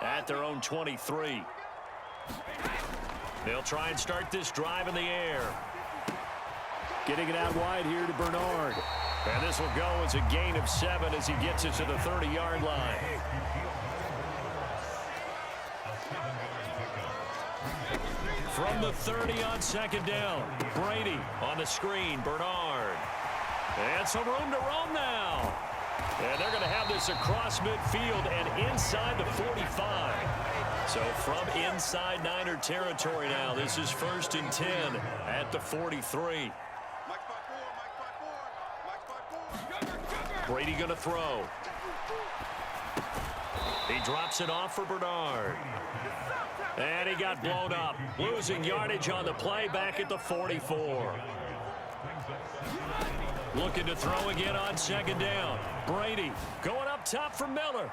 at their own 23. They'll try and start this drive in the air. Getting it out wide here to Bernard. And this will go as a gain of 7 as he gets it to the 30-yard line. From the 30 on second down, Brady on the screen, Bernard. And some room to roam now. And they're going to have this across midfield and inside the 45. So from inside Niner territory now, this is 1st and 10 at the 43. Brady going to throw. He drops it off for Bernard. And he got blown up. Losing yardage on the play back at the 44. Looking to throw again on second down. Brady going up top for Miller.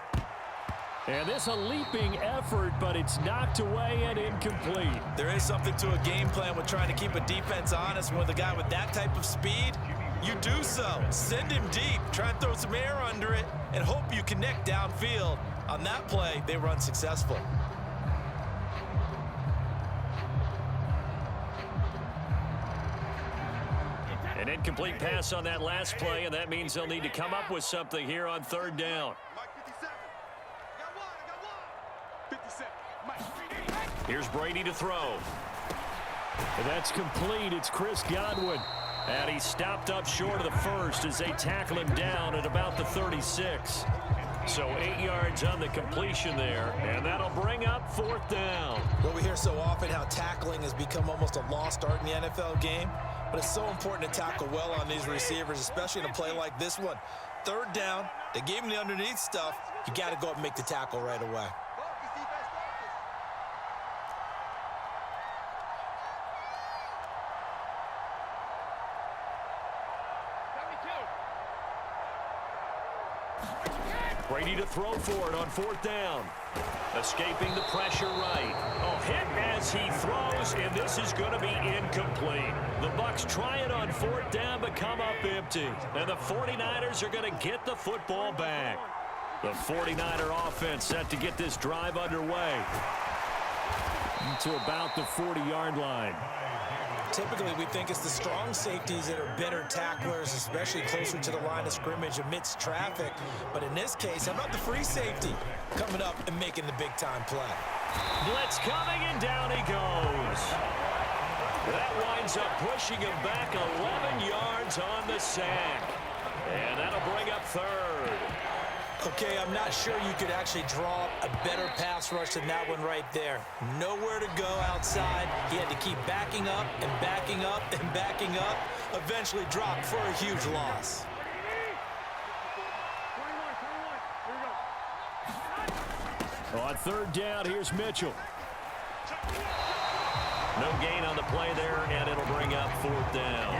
And this a leaping effort, but it's knocked away and incomplete. There is something to a game plan with trying to keep a defense honest. With a guy with that type of speed, you do so. Send him deep. Try and throw some air under it and hope you connect downfield. On that play, they run successful. An incomplete pass on that last play, and that means they'll need to come up with something here on 3rd down. Here's Brady to throw. And that's complete. It's Chris Godwin. And he's stopped up short of the first as they tackle him down at about the 36. So 8 yards on the completion there, and that'll bring up 4th down. Well, we hear so often how tackling has become almost a lost art in the NFL game, but it's so important to tackle well on these receivers, especially in a play like this one. 3rd down, they gave him the underneath stuff. You got to go up and make the tackle right away. Brady to throw for it on 4th down. Escaping the pressure right. Oh, hit as he throws, and this is going to be incomplete. The Bucs try it on 4th down, but come up empty. And the 49ers are going to get the football back. The 49er offense set to get this drive underway. To about the 40-yard line. Typically, we think it's the strong safeties that are better tacklers, especially closer to the line of scrimmage amidst traffic. But in this case, how about the free safety coming up and making the big-time play? Blitz coming, and down he goes. That winds up pushing him back 11 yards on the sack. And that'll bring up 3rd. Okay, I'm not sure you could actually draw a better pass rush than that one right there. Nowhere to go outside. He had to keep backing up and backing up and backing up. Eventually dropped for a huge loss. On 3rd down, here's Mitchell. No gain on the play there, and it'll bring up 4th down.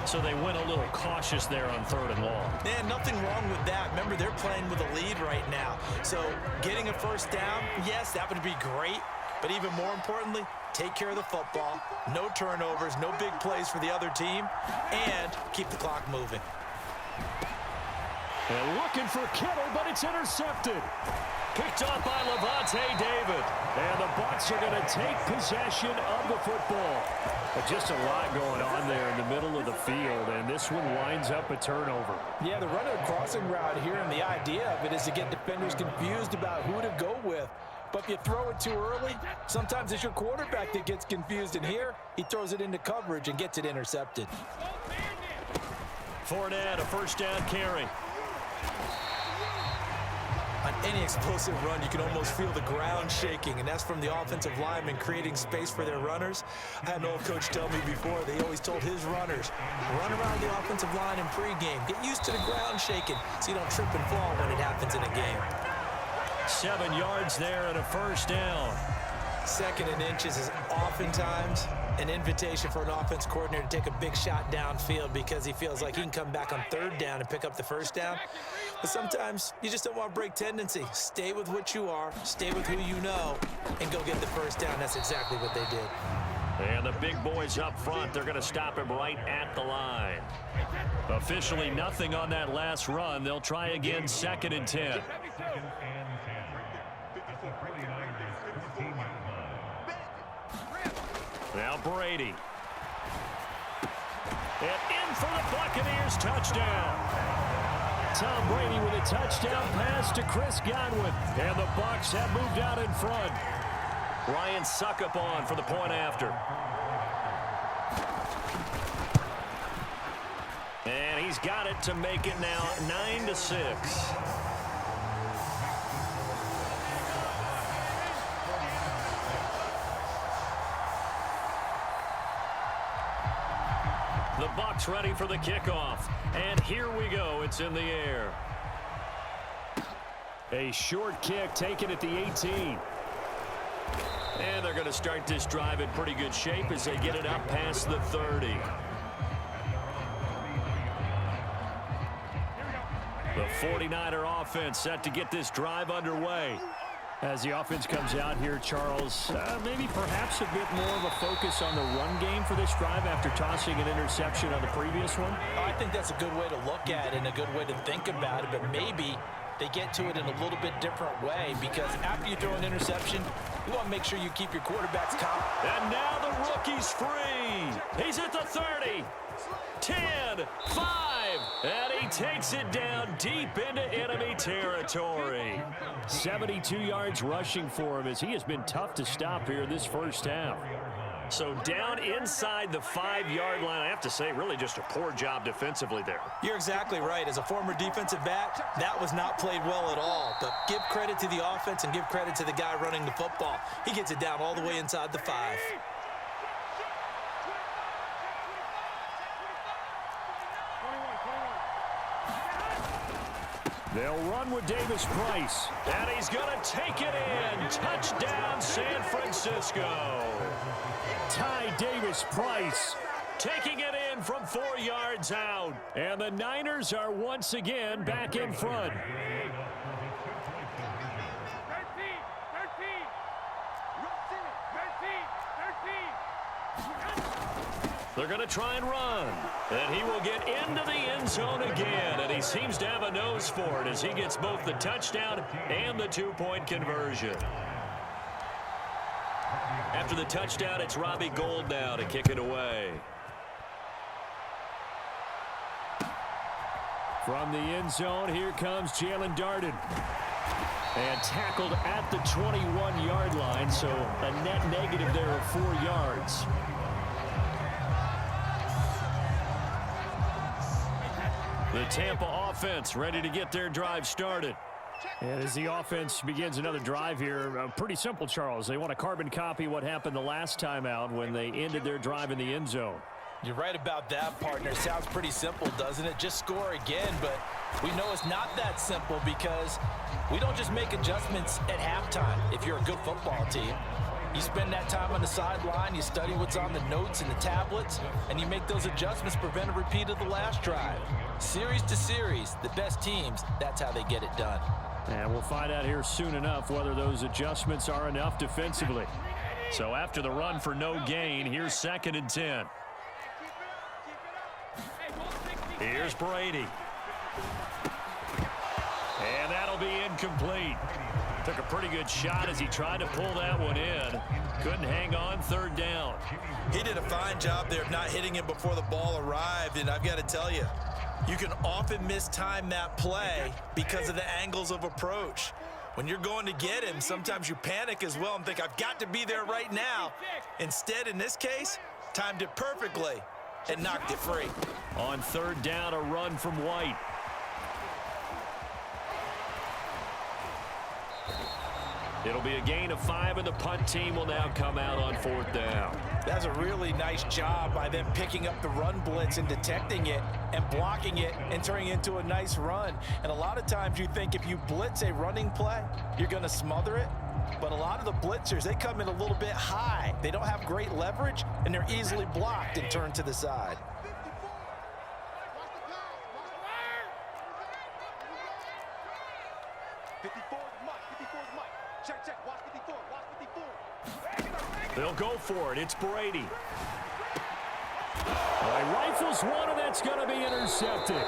So they went a little cautious there on 3rd and long. Man, nothing wrong with that. Remember, they're playing with a lead right now. So getting a 1st down, yes, that would be great. But even more importantly, take care of the football. No turnovers, no big plays for the other team, and keep the clock moving. And looking for Kittle, but it's intercepted. Picked off by Levante David. And the Bucs are going to take possession of the football. But just a lot going on there in the middle of the field, and this one winds up a turnover. Yeah, the run of the crossing route here, and the idea of it is to get defenders confused about who to go with. But if you throw it too early, sometimes it's your quarterback that gets confused. And here, he throws it into coverage and gets it intercepted. Fournette, a 1st down carry. On any explosive run, you can almost feel the ground shaking, and that's from the offensive linemen creating space for their runners. I had an old coach tell me before, they always told his runners, run around the offensive line in pregame. Get used to the ground shaking so you don't trip and fall when it happens in a game. 7 yards there and a 1st down. 2nd and inches is oftentimes an invitation for an offense coordinator to take a big shot downfield because he feels like he can come back on 3rd down and pick up the 1st down. But sometimes you just don't want to break tendency. Stay with what you are, stay with who you know, and go get the 1st down. That's exactly what they did. And the big boys up front, they're going to stop him right at the line. Officially nothing on that last run. They'll try again 2nd and 10. Now Brady. And in for the Buccaneers touchdown. Tom Brady with a touchdown pass to Chris Godwin. And the Bucs have moved out in front. Ryan Suckup on for the point after. And he's got it to make it now 9-6. The Bucs ready for the kickoff. And here we go. It's in the air. A short kick taken at the 18. And they're going to start this drive in pretty good shape as they get it up past the 30. The 49er offense set to get this drive underway. As the offense comes out here, Charles, maybe perhaps a bit more of a focus on the run game for this drive after tossing an interception on the previous one? I think that's a good way to look at it and a good way to think about it, but maybe they get to it in a little bit different way because after you throw an interception, you want to make sure you keep your quarterbacks calm. And now the rookie's free. He's at the 30, 10, 5, and he takes it down deep into enemy territory. 72 yards rushing for him as he has been tough to stop here this first half. So down inside the 5-yard line, I have to say, really just a poor job defensively there. You're exactly right. As a former defensive back, that was not played well at all. But give credit to the offense and give credit to the guy running the football. He gets it down all the way inside the 5. They'll run with Davis Price. And he's going to take it in. Touchdown, San Francisco. Ty Davis Price taking it in from 4 yards out. And the Niners are once again back in front. They're going to try and run. And he will get into the end zone again. And he seems to have a nose for it as he gets both the touchdown and the 2-point conversion. After the touchdown, it's Robbie Gould now to kick it away. From the end zone, here comes Jalen Darden. And tackled at the 21-yard line, so a net negative there of 4 yards. The Tampa offense ready to get their drive started. And as the offense begins another drive here, pretty simple, Charles. They want to carbon copy what happened the last time out when they ended their drive in the end zone. You're right about that, partner. Sounds pretty simple, doesn't it? Just score again, but we know it's not that simple because we don't just make adjustments at halftime if you're a good football team. You spend that time on the sideline, you study what's on the notes and the tablets, and you make those adjustments to prevent a repeat of the last drive. Series to series, the best teams, that's how they get it done. And we'll find out here soon enough whether those adjustments are enough defensively. So after the run for no gain, here's 2nd and 10. Here's Brady. And that'll be incomplete. Took a pretty good shot as he tried to pull that one in. Couldn't hang on 3rd down. He did a fine job there of not hitting him before the ball arrived, and I've got to tell you, you can often mistime that play because of the angles of approach. When you're going to get him, sometimes you panic as well and think, I've got to be there right now. Instead, in this case, timed it perfectly and knocked it free. On 3rd down, a run from White. It'll be a gain of 5, and the punt team will now come out on 4th down. That's a really nice job by them picking up the run blitz and detecting it and blocking it and turning it into a nice run. And a lot of times you think if you blitz a running play, you're going to smother it. But a lot of the blitzers, they come in a little bit high. They don't have great leverage, and they're easily blocked and turned to the side. They'll go for it. It's Brady. All right, rifles one, and that's going to be intercepted.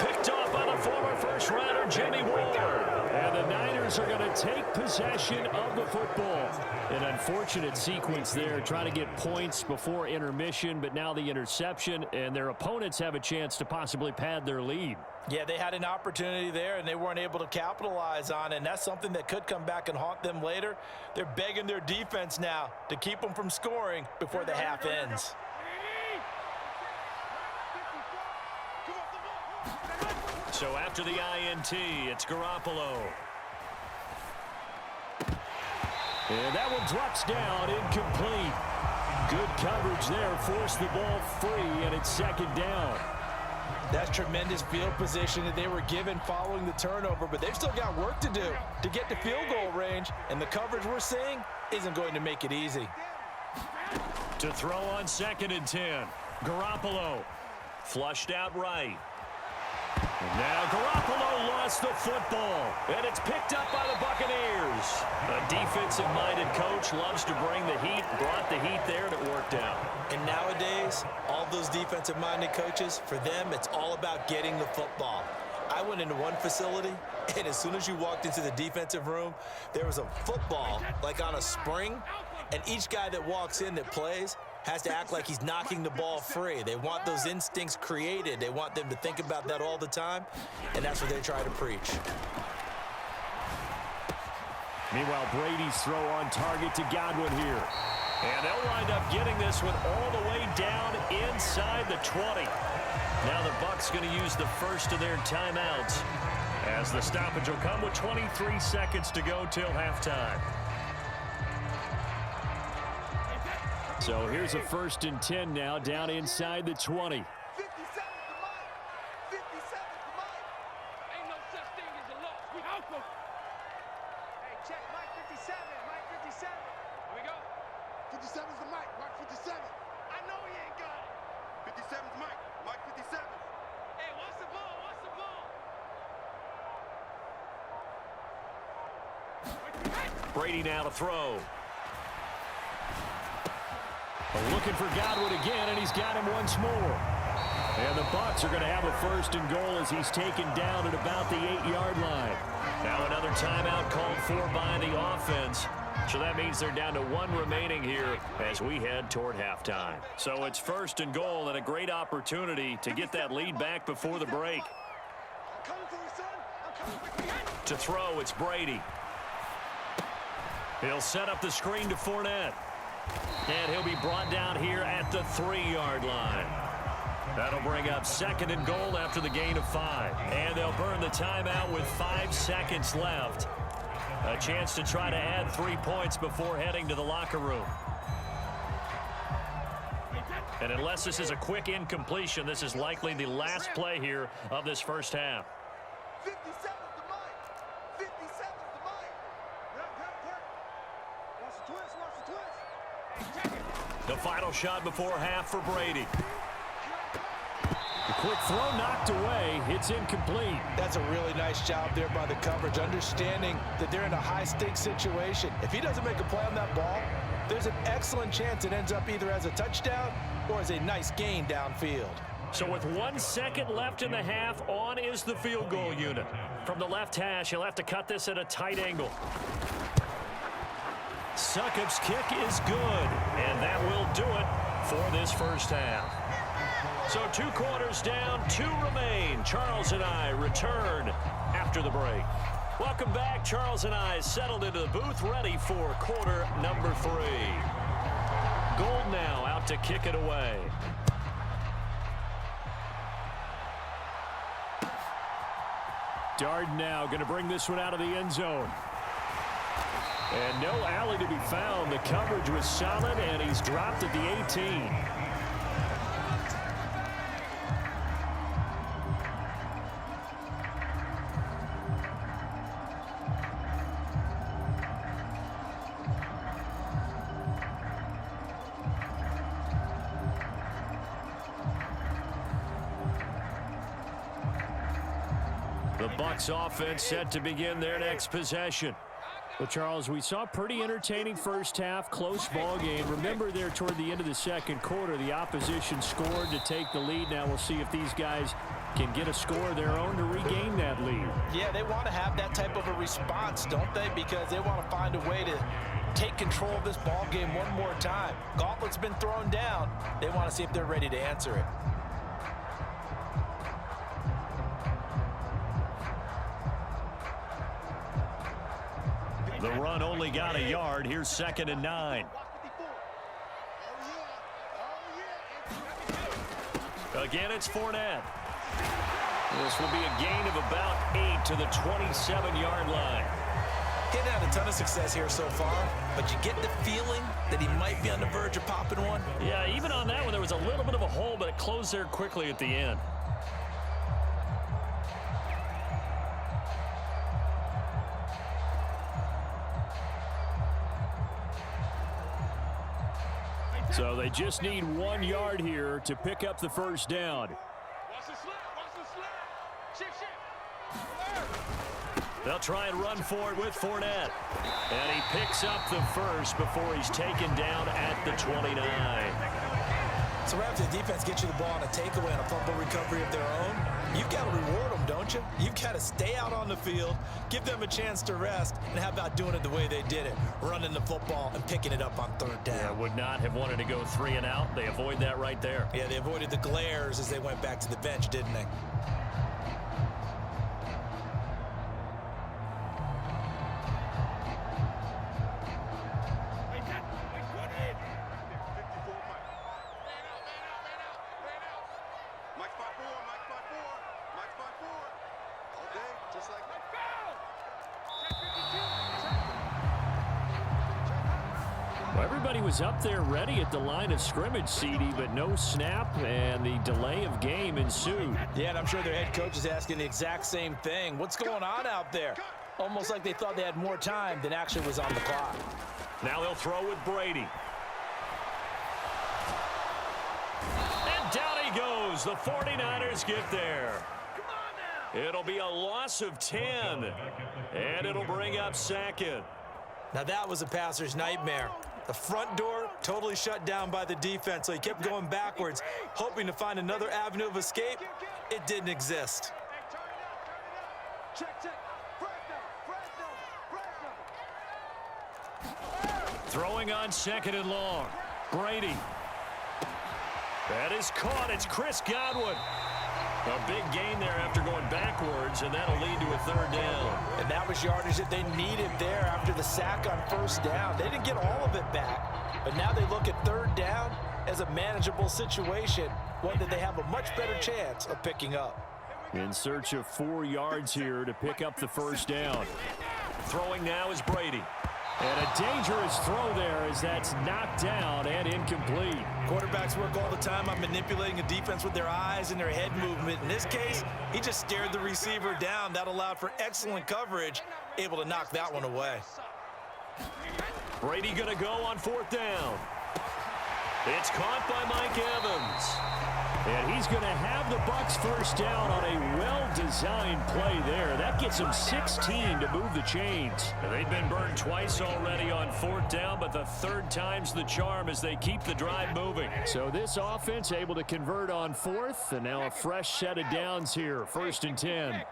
Picked off by the former first-rounder, Jimmy Ward. And the Niners are going to take possession of the football. An unfortunate sequence there, trying to get points before intermission, but now the interception, and their opponents have a chance to possibly pad their lead. Yeah, they had an opportunity there, and they weren't able to capitalize on it, and that's something that could come back and haunt them later. They're begging their defense now to keep them from scoring before the half ends. So after the INT, it's Garoppolo. And that one drops down, incomplete. Good coverage there, forced the ball free, and it's second down. That's tremendous field position that they were given following the turnover, but they've still got work to do to get to field goal range, and the coverage we're seeing isn't going to make it easy. To throw on 2nd and 10. Garoppolo flushed out right. And now Garoppolo lost the football, and it's picked up by the Buccaneers. A defensive-minded coach loves to bring the heat, brought the heat there, and it worked out. And nowadays, all those defensive-minded coaches, for them, it's all about getting the football. I went into one facility, and as soon as you walked into the defensive room, there was a football, like on a spring, and each guy that walks in that plays has to act like he's knocking the ball free. They want those instincts created. They want them to think about that all the time, and that's what they try to preach. Meanwhile, Brady's throw on target to Godwin here. And they'll wind up getting this one all the way down inside the 20. Now the Bucs going to use the first of their timeouts, as the stoppage will come with 23 seconds to go till halftime. So here's a 1st and 10 now, down inside the 20. 57 to Mike. 57 to Mike. Ain't no such thing as a loss. We out for. Hey, check Mike 57. Mike 57. Here we go. 57 is the Mike. Mike 57. I know he ain't got it. 57 is Mike. Mike 57. Hey, what's the ball? What's the ball? Brady now to throw. Looking for Godwin again, and he's got him once more. And the Bucs are going to have a 1st and goal as he's taken down at about the 8-yard line. Now another timeout called for by the offense. So that means they're down to 1 remaining here as we head toward halftime. So it's 1st and goal, and a great opportunity to get that lead back before the break. I'm coming for you, son. I'm coming for you. To throw, it's Brady. He'll set up the screen to Fournette. And he'll be brought down here at the 3-yard line. That'll bring up 2nd and goal after the gain of 5. And they'll burn the timeout with 5 seconds left. A chance to try to add 3 points before heading to the locker room. And unless this is a quick incompletion, this is likely the last play here of this first half. 57 to Mike. 57 to Mike. Watch the twist. Watch the twist. The final shot before half for Brady. The quick throw knocked away. It's incomplete. That's a really nice job there by the coverage, understanding that they're in a high-stakes situation. If he doesn't make a play on that ball, there's an excellent chance it ends up either as a touchdown or as a nice gain downfield. So with 1 second left in the half, on is the field goal unit. From the left hash, he'll have to cut this at a tight angle. Succop's kick is good, and that will do it for this first half. So 2 quarters down, 2 remain. Charles and I return after the break. Welcome back. Charles and I settled into the booth, ready for quarter number 3. Gold now out to kick it away. Darden now going to bring this one out of the end zone. And no alley to be found. The coverage was solid, and he's dropped at the 18. The Bucs offense set to begin their next possession. Well, Charles, we saw a pretty entertaining first half, close ball game. Remember there toward the end of the second quarter, the opposition scored to take the lead. Now we'll see if these guys can get a score of their own to regain that lead. Yeah, they want to have that type of a response, don't they? Because they want to find a way to take control of this ball game one more time. Gauntlet's been thrown down. They want to see if they're ready to answer it. The run only got a yard. Here's 2nd and 9. Again, it's Fournette. This will be a gain of about 8 to the 27-yard line. Getting had a ton of success here so far, but you get the feeling that he might be on the verge of popping one. Yeah, even on that one, there was a little bit of a hole, but it closed there quickly at the end. So they just need 1 yard here to pick up the first down. They'll try and run for it with Fournette. And he picks up the first before he's taken down at the 29. So after the defense gets you the ball on a takeaway and a fumble recovery of their own, you've got to reward them, don't you? You've got to stay out on the field, give them a chance to rest, and how about doing it the way they did it, running the football and picking it up on third down. Yeah, would not have wanted to go 3 and out. They avoid that right there. Yeah, they avoided the glares as they went back to the bench, didn't they? Everybody was up there ready at the line of scrimmage, CD, but no snap, and the delay of game ensued. Yeah, and I'm sure their head coach is asking the exact same thing. What's going on out there? Almost like they thought they had more time than actually was on the clock. Now they'll throw with Brady. And down he goes. The 49ers get there. It'll be a loss of 10, and it'll bring up 2nd. Now that was a passer's nightmare. The front door totally shut down by the defense, so he kept going backwards, hoping to find another avenue of escape. It didn't exist. Throwing on 2nd and long. Brady. That is caught. It's Chris Godwin. A big gain there after going backwards, and that'll lead to a 3rd down. And that was yardage that they needed there after the sack on 1st down. They didn't get all of it back, but now they look at 3rd down as a manageable situation, one that they have a much better chance of picking up. In search of 4 yards here to pick up the first down. Throwing now is Brady. And a dangerous throw there as that's knocked down and incomplete. Quarterbacks work all the time on manipulating a defense with their eyes and their head movement. In this case, he just stared the receiver down. That allowed for excellent coverage, able to knock that one away. Brady going to go on 4th down. It's caught by Mike Evans. And he's going to have the Bucs first down on a well-designed play there. That gets him 16 to move the chains. They've been burned twice already on 4th down, but the 3rd time's the charm as they keep the drive moving. So this offense able to convert on 4th, and now a fresh set of downs here. 1st and 10.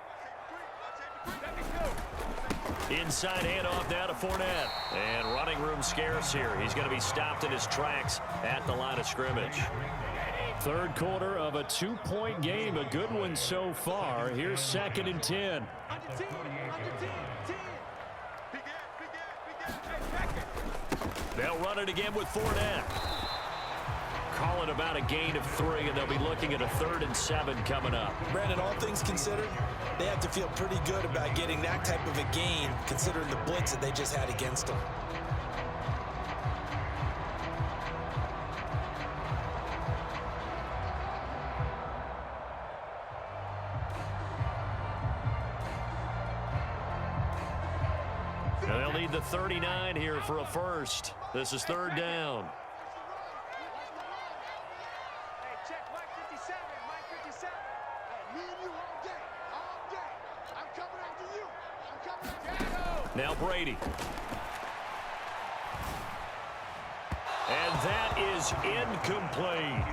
Inside handoff now to Fournette. And running room scarce here. He's going to be stopped in his tracks at the line of scrimmage. 3rd quarter of a 2-point game. A good one so far. Here's 2nd and 10. They'll run it again with Fournette. Calling about a gain of 3, and they'll be looking at a 3rd and 7 coming up. Brandon, all things considered, they have to feel pretty good about getting that type of a gain, considering the blitz that they just had against them. And they'll need the 39 here for a first. This is 3rd down. Hey, check Mike 57, Mike 57. Hey, me and you all day, all day. I'm coming after you. I'm coming after you. Now Brady. And that is incomplete.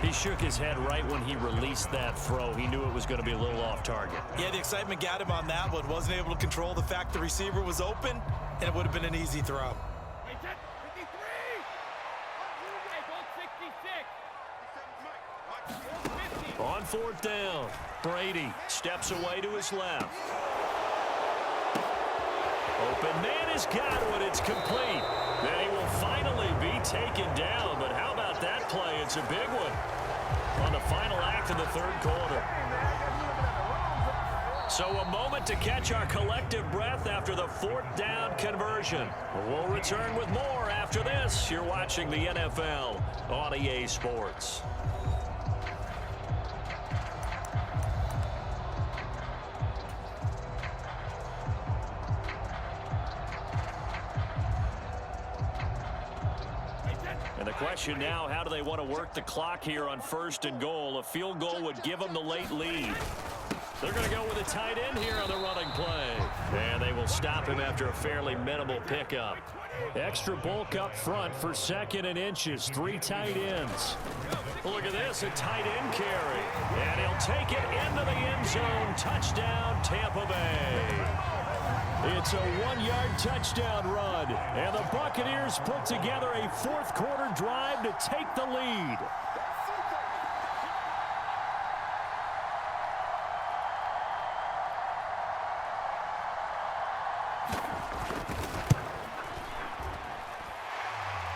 He shook his head right when he released that throw. He knew it was going to be a little off target. Yeah, the excitement got him on that one. Wasn't able to control the fact the receiver was open, and it would have been an easy throw. On fourth down, Brady steps away to his left. Open man has got one. It's complete. Then he will finally be taken down. But how about that play? It's a big one on the final act of the third quarter. So a moment to catch our collective breath after the fourth down conversion. We'll return with more after this. You're watching the NFL on EA Sports. And the question now, how do they want to work the clock here on first and goal? A field goal would give them the late lead. They're going to go with a tight end here on the running play. And they will stop him after a fairly minimal pickup. Extra bulk up front for second and inches. 3 tight ends. Well, look at this, a tight end carry. And he'll take it into the end zone. Touchdown, Tampa Bay. It's a 1-yard touchdown run. And the Buccaneers put together a fourth quarter drive to take the lead.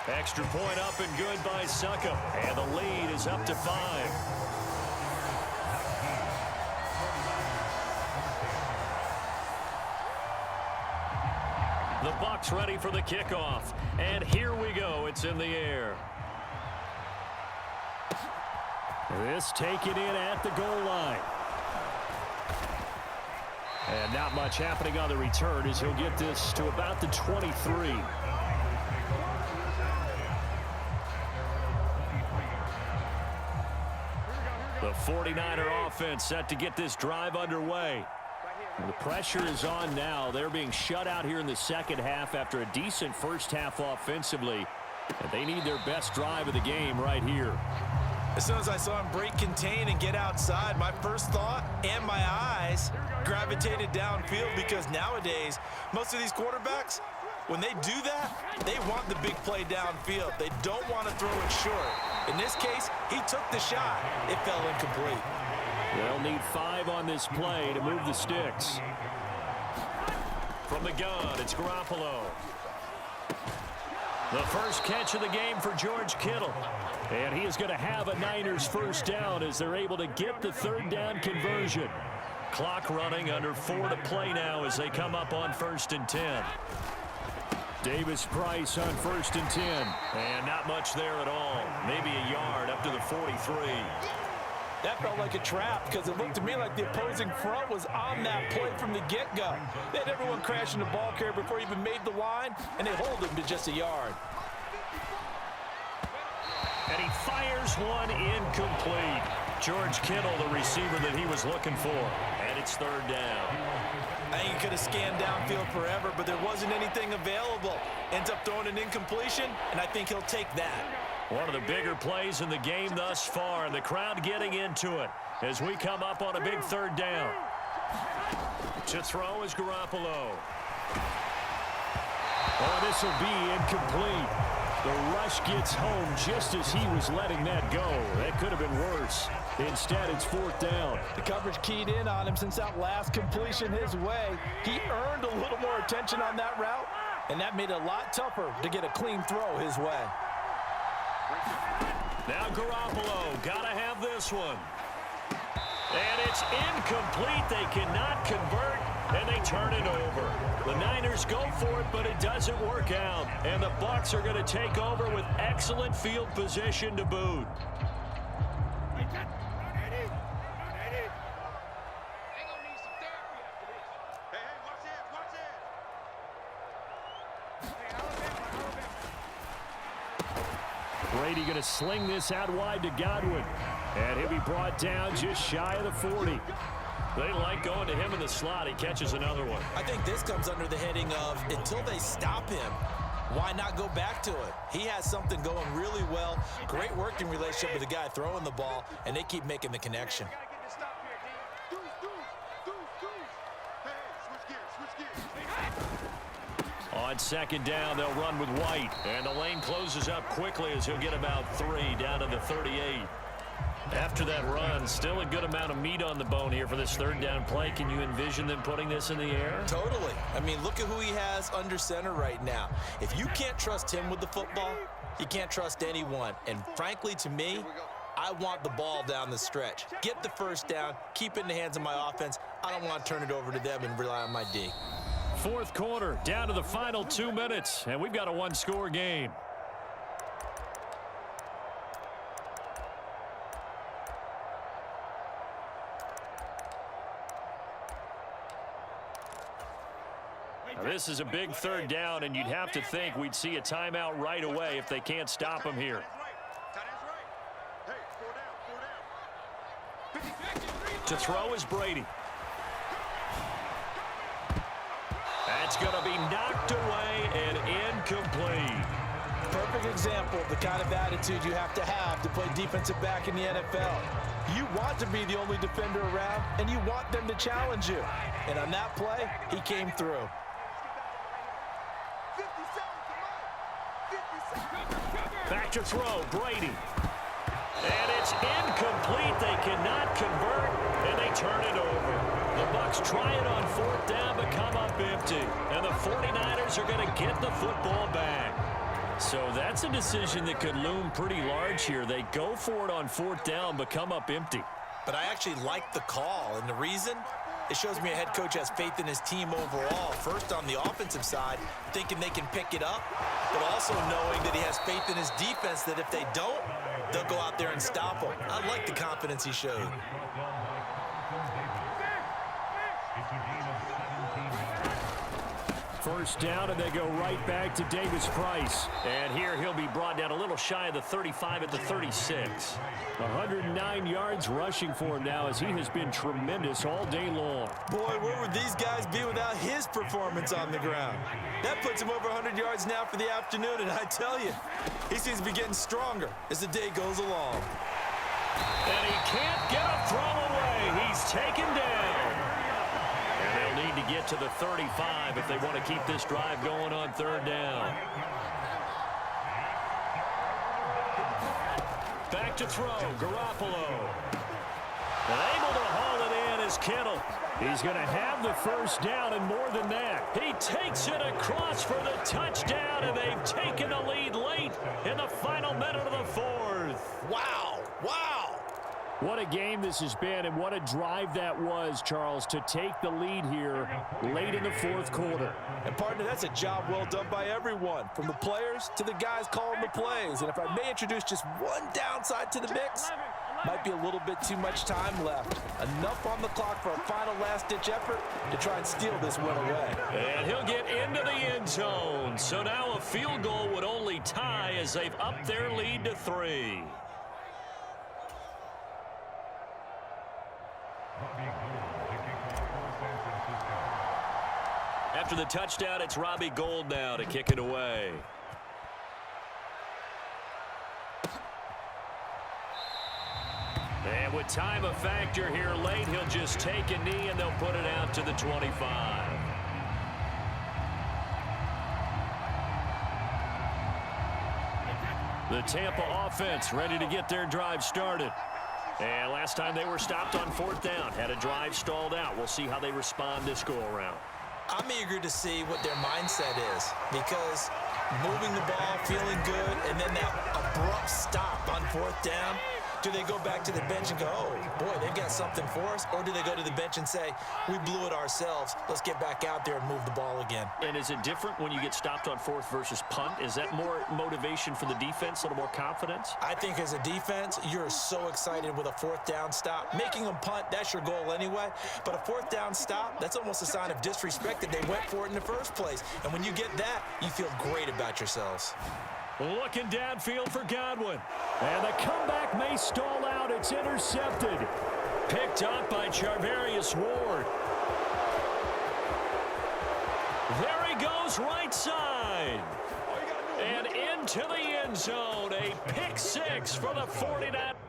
Extra point up and good by Succop. And the lead is up to 5. The Bucs ready for the kickoff. And here we go. It's in the air. This taken in at the goal line. And not much happening on the return as he'll get this to about the 23. The 49er offense set to get this drive underway. The pressure is on now. They're being shut out here in the second half after a decent first half offensively. And they need their best drive of the game right here. As soon as I saw him break contain and get outside, my first thought and my eyes gravitated downfield, because nowadays, most of these quarterbacks, when they do that, they want the big play downfield. They don't want to throw it short. In this case, he took the shot. It fell incomplete. They'll need 5 on this play to move the sticks. From the gun, it's Garoppolo. The first catch of the game for George Kittle. And he is going to have a Niners first down as they're able to get the third down conversion. Clock running, under 4 to play now as they come up on 1st and 10. Davis Price on 1st and 10. And not much there at all. Maybe a yard up to the 43. That felt like a trap, because it looked to me like the opposing front was on that play from the get-go. They had everyone crashing the ball carrier before he even made the line, and they hold him to just a yard. And he fires one incomplete. George Kittle, the receiver that he was looking for. And it's third down. I think he could have scanned downfield forever, but there wasn't anything available. Ends up throwing an incompletion, and I think he'll take that. One of the bigger plays in the game thus far, and the crowd getting into it as we come up on a big third down. To throw is Garoppolo. Oh, this will be incomplete. The rush gets home just as he was letting that go. That could have been worse. Instead, it's fourth down. The coverage keyed in on him since that last completion his way. He earned a little more attention on that route, and that made it a lot tougher to get a clean throw his way. Now Garoppolo, gotta have this one. And it's incomplete. They cannot convert, and they turn it over. The Niners go for it, but it doesn't work out. And the Bucs are going to take over with excellent field position to boot. Brady going to sling this out wide to Godwin. And he'll be brought down just shy of the 40. They like going to him in the slot. He catches another one. I think this comes under the heading of until they stop him, why not go back to it? He has something going really well. Great working relationship with the guy throwing the ball, and they keep making the connection. On second down, they'll run with White. And the lane closes up quickly as he'll get about 3 down to the 38. After that run, still a good amount of meat on the bone here for this third down play. Can you envision them putting this in the air? Totally. I mean, look at who he has under center right now. If you can't trust him with the football, you can't trust anyone. And frankly, to me, I want the ball down the stretch. Get the first down, keep it in the hands of my offense. I don't want to turn it over to them and rely on my D. Fourth quarter, down to the final 2 minutes, and we've got a one-score game. Now, this is a big third down, and you'd have to think we'd see a timeout right away if they can't stop him here. To throw is Brady. That's going to be knocked away and incomplete. Perfect example of the kind of attitude you have to play defensive back in the NFL. You want to be the only defender around, and you want them to challenge you. And on that play, he came through. Back to throw, Brady. And it's incomplete. They cannot convert, and they turn it over. The Bucs try it on fourth down, but come up empty. And the 49ers are going to get the football back. So that's a decision that could loom pretty large here. They go for it on fourth down, but come up empty. But I actually like the call, and the reason? It shows me a head coach has faith in his team overall. First on the offensive side, thinking they can pick it up, but also knowing that he has faith in his defense that if they don't, they'll go out there and stop them. I like the confidence he showed. First down, and they go right back to Davis-Price. And here he'll be brought down a little shy of the 35 at the 36. 109 yards rushing for him now as he has been tremendous all day long. Boy, where would these guys be without his performance on the ground? That puts him over 100 yards now for the afternoon, and I tell you, he seems to be getting stronger as the day goes along. And he can't get a throw away. He's taken down. And they'll need to get to the 35 if they want to keep this drive going on third down. Back to throw, Garoppolo. And able to haul it in is Kittle. He's going to have the first down and more than that. He takes it across for the touchdown, and they've taken the lead late in the final minute of the fourth. Wow, wow. What a game this has been, and what a drive that was, Charles, to take the lead here late in the fourth quarter. And, partner, that's a job well done by everyone, from the players to the guys calling the plays. And if I may introduce just one downside to the mix, might be a little bit too much time left. Enough on the clock for a final last-ditch effort to try and steal this win away. And he'll get into the end zone. So now a field goal would only tie as they've upped their lead to 3. After the touchdown, it's Robbie Gould now to kick it away. And with time a factor here late, he'll just take a knee and they'll put it out to the 25. The Tampa offense ready to get their drive started. And last time they were stopped on fourth down, had a drive stalled out. We'll see how they respond this go-around. I'm eager to see what their mindset is, because moving the ball, feeling good, and then that abrupt stop on fourth down, do they go back to the bench and go, oh, boy, they've got something for us? Or do they go to the bench and say, we blew it ourselves, let's get back out there and move the ball again? And is it different when you get stopped on fourth versus punt? Is that more motivation for the defense, a little more confidence? I think as a defense, you're so excited with a fourth down stop. Making them punt, that's your goal anyway. But a fourth down stop, that's almost a sign of disrespect that they went for it in the first place. And when you get that, you feel great about yourselves. Looking downfield for Godwin. And the comeback may stall out. It's intercepted. Picked up by Charvarius Ward. There he goes, right side. And into the end zone. A pick six for the 49ers.